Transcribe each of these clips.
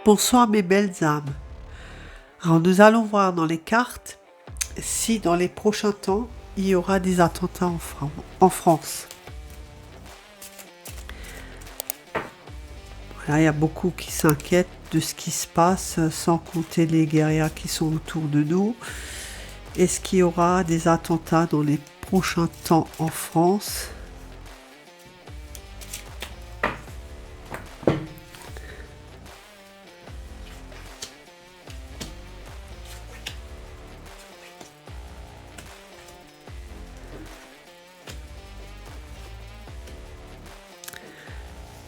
Bonsoir mes belles âmes. Alors nous allons voir dans les cartes si dans les prochains temps il y aura des attentats en France. Voilà, il y a beaucoup qui s'inquiètent de ce qui se passe, sans compter les guerriers qui sont autour de nous. Est-ce qu'il y aura des attentats dans les prochains temps en France ?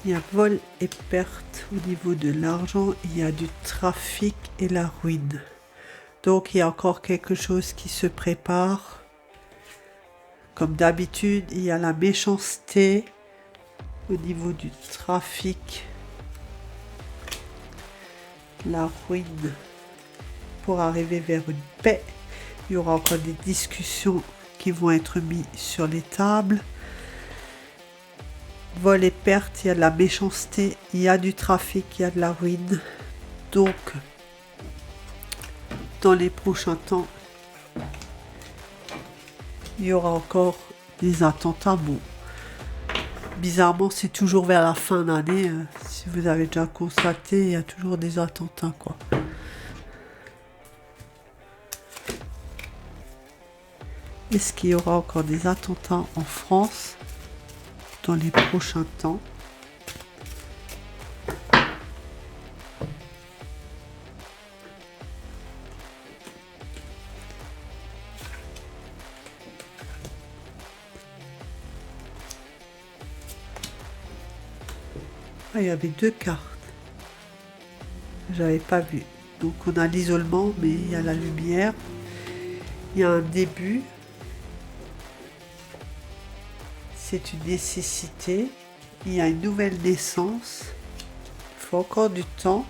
Il y a vol et perte au niveau de l'argent, il y a du trafic et la ruine. Donc il y a encore quelque chose qui se prépare. Comme d'habitude, il y a la méchanceté au niveau du trafic, la ruine pour arriver vers une paix. Il y aura encore des discussions qui vont être mises sur les tables. Vol et perte, il y a de la méchanceté, il y a du trafic, il y a de la ruine. Donc, dans les prochains temps, il y aura encore des attentats. Bon, bizarrement, c'est toujours vers la fin d'année. Si vous avez déjà constaté, il y a toujours des attentats, quoi. Est-ce qu'il y aura encore des attentats en France dans les prochains temps ? Ah, il y avait deux cartes. J'avais pas vu. Donc on a l'isolement, mais il y a la lumière. Il y a un début. C'est une nécessité. Il y a une nouvelle naissance. Il faut encore du temps.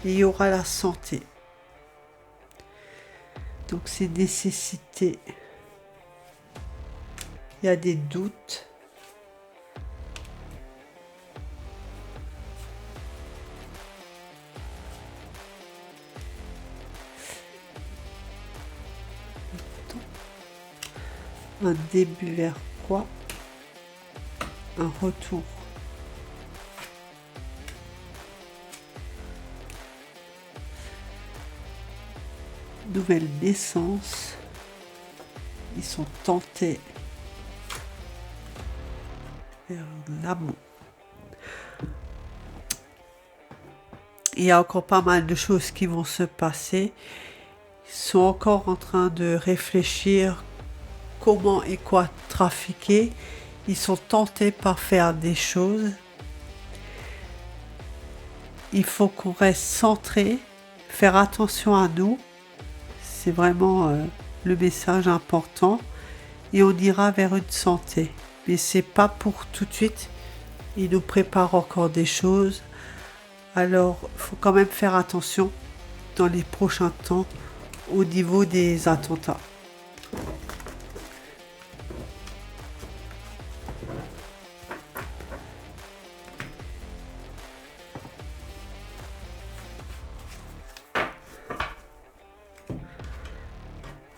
Et il y aura la santé. Donc c'est nécessité. Il y a des doutes. Un début vers quoi ? Un retour. Nouvelle naissance. Ils sont tentés vers l'amour. Il y a encore pas mal de choses qui vont se passer. Ils sont encore en train de réfléchir comment et quoi trafiquer. Ils sont tentés par faire des choses. Il faut qu'on reste centré, faire attention à nous. C'est vraiment le message important. Et on ira vers une santé. Mais c'est pas pour tout de suite. Il nous prépare encore des choses. Alors, il faut quand même faire attention dans les prochains temps au niveau des attentats.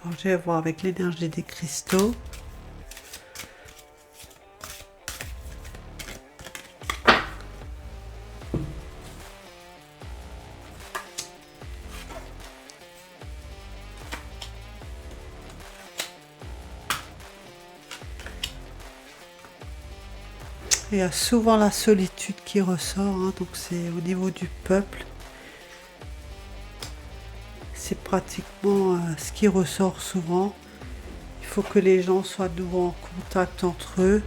Alors, je vais voir avec l'énergie des cristaux. Il y a souvent la solitude qui ressort, donc c'est au niveau du peuple. C'est pratiquement ce qui ressort souvent. Il faut que les gens soient de nouveau en contact entre eux,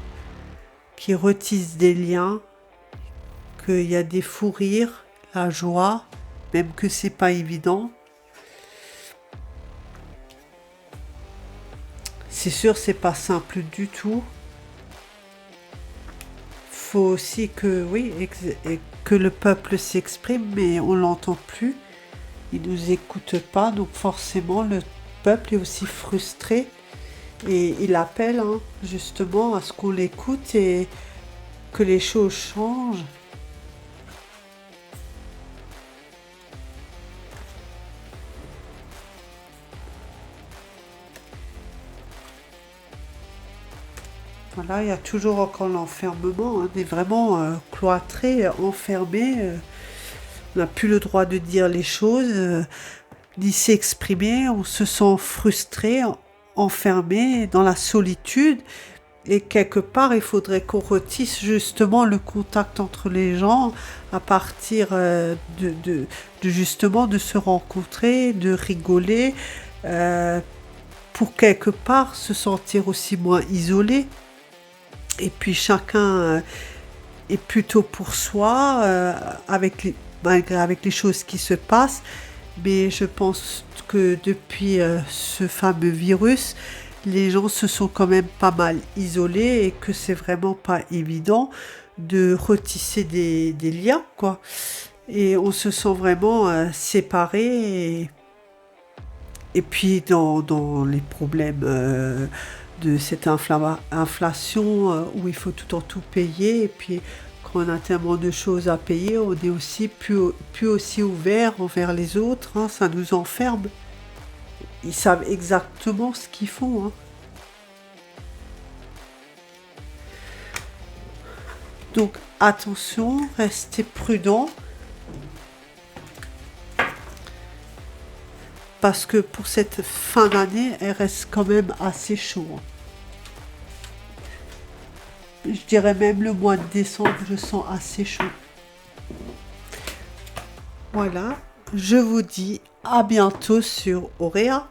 qu'ils retissent des liens, qu'il y a des fous rires, la joie, même que c'est pas évident. C'est sûr, c'est pas simple du tout. Faut aussi que, que le peuple s'exprime, mais on l'entend plus. Il nous écoute pas, donc forcément le peuple est aussi frustré et il appelle justement à ce qu'on l'écoute et que les choses changent. Voilà, il y a toujours encore l'enfermement. On est vraiment cloîtré, enfermé. On n'a plus le droit de dire les choses, ni s'exprimer. On se sent frustré, enfermé dans la solitude. Et quelque part, il faudrait qu'on retisse justement le contact entre les gens à partir justement de se rencontrer, de rigoler, pour quelque part se sentir aussi moins isolé. Et puis chacun est plutôt pour soi, avec les choses qui se passent. Mais je pense que depuis ce fameux virus, les gens se sont quand même pas mal isolés et que c'est vraiment pas évident de retisser des liens, quoi. Et on se sent vraiment séparés. Et puis dans les problèmes de cette inflation où il faut tout en tout payer, et puis quand on a tellement de choses à payer, on est aussi plus aussi ouvert envers les autres, hein, ça nous enferme. Ils savent exactement ce qu'ils font, hein. Donc attention, restez prudents. Parce que pour cette fin d'année, elle reste quand même assez chaud, hein. Je dirais même le mois de décembre, je sens assez chaud. Voilà, je vous dis à bientôt sur Auréa.